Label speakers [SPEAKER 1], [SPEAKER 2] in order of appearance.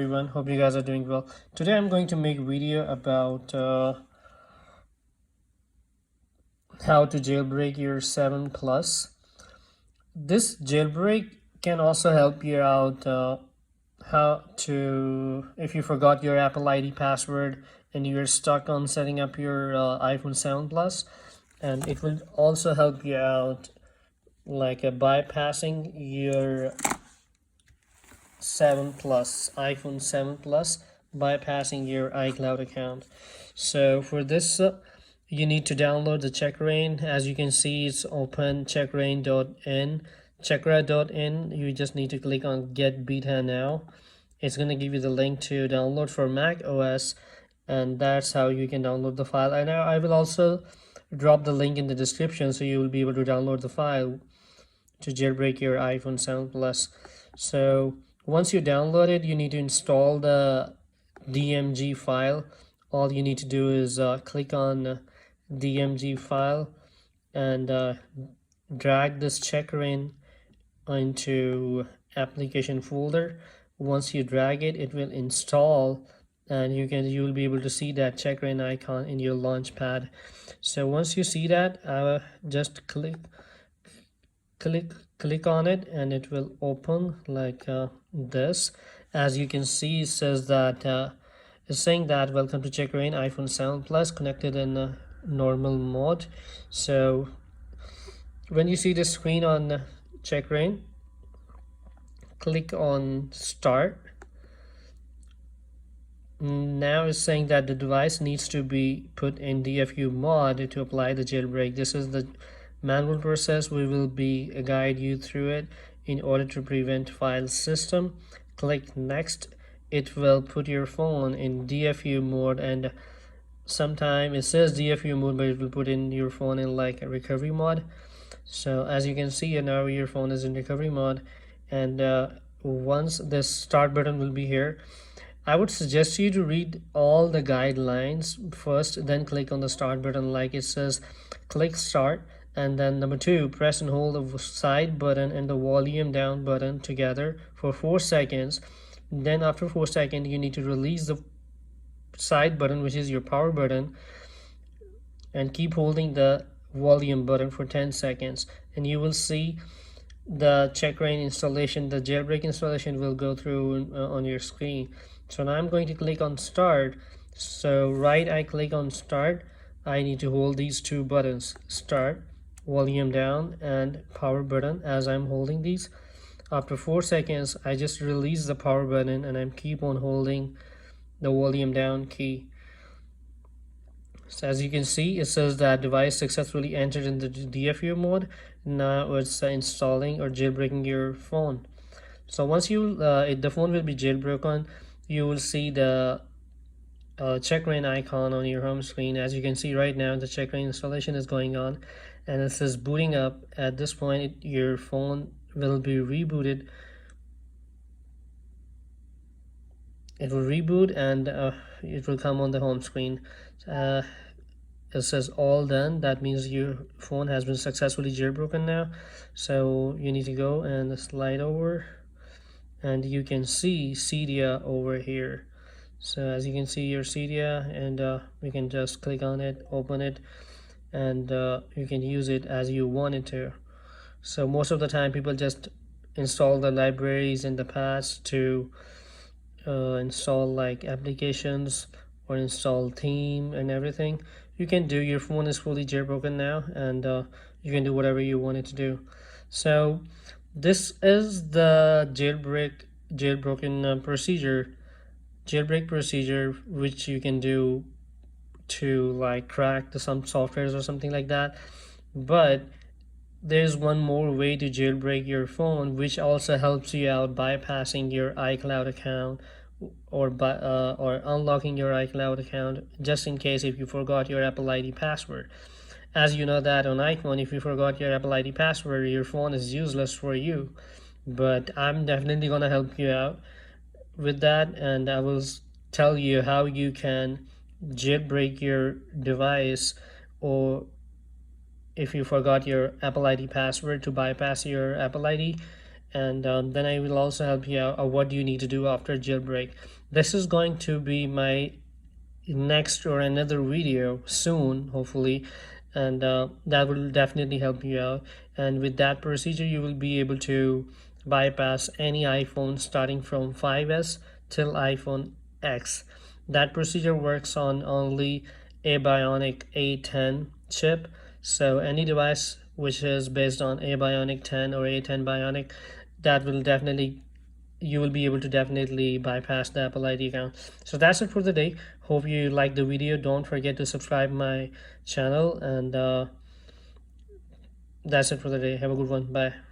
[SPEAKER 1] everyone, hope you guys are doing well. Today I'm going to make a video about how to jailbreak your 7 Plus. This jailbreak can also help you out how to, if you forgot your Apple ID password and you're stuck on setting up your iPhone 7 Plus, and it will also help you out like bypassing your 7 Plus, iPhone 7 Plus, bypassing your iCloud account. So for this, you need to download the Checkra1n. As you can see, it's open Checkra1n. Checkra1n, you just need to click on Get Beta Now. It's going to give you the link to download for macOS, and that's how you can download the file. And I will also drop the link in the description so you will be able to download the file to jailbreak your iPhone 7 Plus. So once you download it, you need to install the DMG file. All you need to do is click on DMG file and drag this Checkra1n into application folder. Once you drag it, it will install, and you will be able to see that Checkra1n icon in your launch pad. So once you see that, just click on it and it will open like this. As you can see, it says that it's saying that welcome to Checkra1n iPhone 7 Plus connected in normal mode. So when you see the screen on Checkra1n, click on start. Now it's saying that the device needs to be put in DFU mode to apply the jailbreak. This is the manual process. We will guide you through it in order to prevent file system. Click next. It will put your phone in DFU mode, and sometimes it says DFU mode, but it will put in your phone in like a recovery mode. So as you can see, now your phone is in recovery mode, and once this start button will be here, I would suggest you to read all the guidelines first, then click on the start button. Like it says, click start, and then number 2, press and hold the side button and the volume down button together for 4 seconds. Then after 4 seconds, you need to release the side button, which is your power button, and keep holding the volume button for 10 seconds, and you will see the Checkra1n installation, the jailbreak installation will go through on your screen. So now I'm going to click on start. So I click on start. I need to hold these 2 buttons, start, volume down, and power button, as I'm holding these. After 4 seconds, I just release the power button and I'm keep on holding the volume down key. So as you can see, it says that device successfully entered in the DFU mode. Now it's installing or jailbreaking your phone. So once the phone will be jailbroken, you will see the Checkra1n icon on your home screen. As you can see right now, the Checkra1n installation is going on, and it says booting up. At this point, your phone will be rebooted. It will reboot, and it will come on the home screen. It says all done. That means your phone has been successfully jailbroken now. So you need to go and slide over, and you can see Cydia over here. So as you can see your Cydia, and we can just click on it, open it, and you can use it as you want it to. So most of the time people just install the libraries in the past to install like applications or install theme and everything. You can do, your phone is fully jailbroken now, and you can do whatever you want it to do. So this is the jailbreak procedure which you can do to like crack some softwares or something like that. But there's one more way to jailbreak your phone, which also helps you out bypassing your iCloud account or unlocking your iCloud account, just in case if you forgot your Apple ID password. As you know that on iPhone, if you forgot your Apple ID password, your phone is useless for you. But I'm definitely gonna help you out with that, and I will tell you how you can jailbreak your device, or if you forgot your Apple ID password, to bypass your Apple ID and then I will also help you out what do you need to do after jailbreak. This is going to be my next or another video soon, hopefully, and that will definitely help you out. And with that procedure, you will be able to bypass any iPhone starting from 5s till iPhone X. That procedure works on only a bionic A10 chip, so any device which is based on a bionic 10 or A10 bionic, that will definitely, you will be able to definitely bypass the Apple ID account. So that's it for the day. Hope you liked the video. Don't forget to subscribe my channel, and that's it for the day. Have a good one. Bye.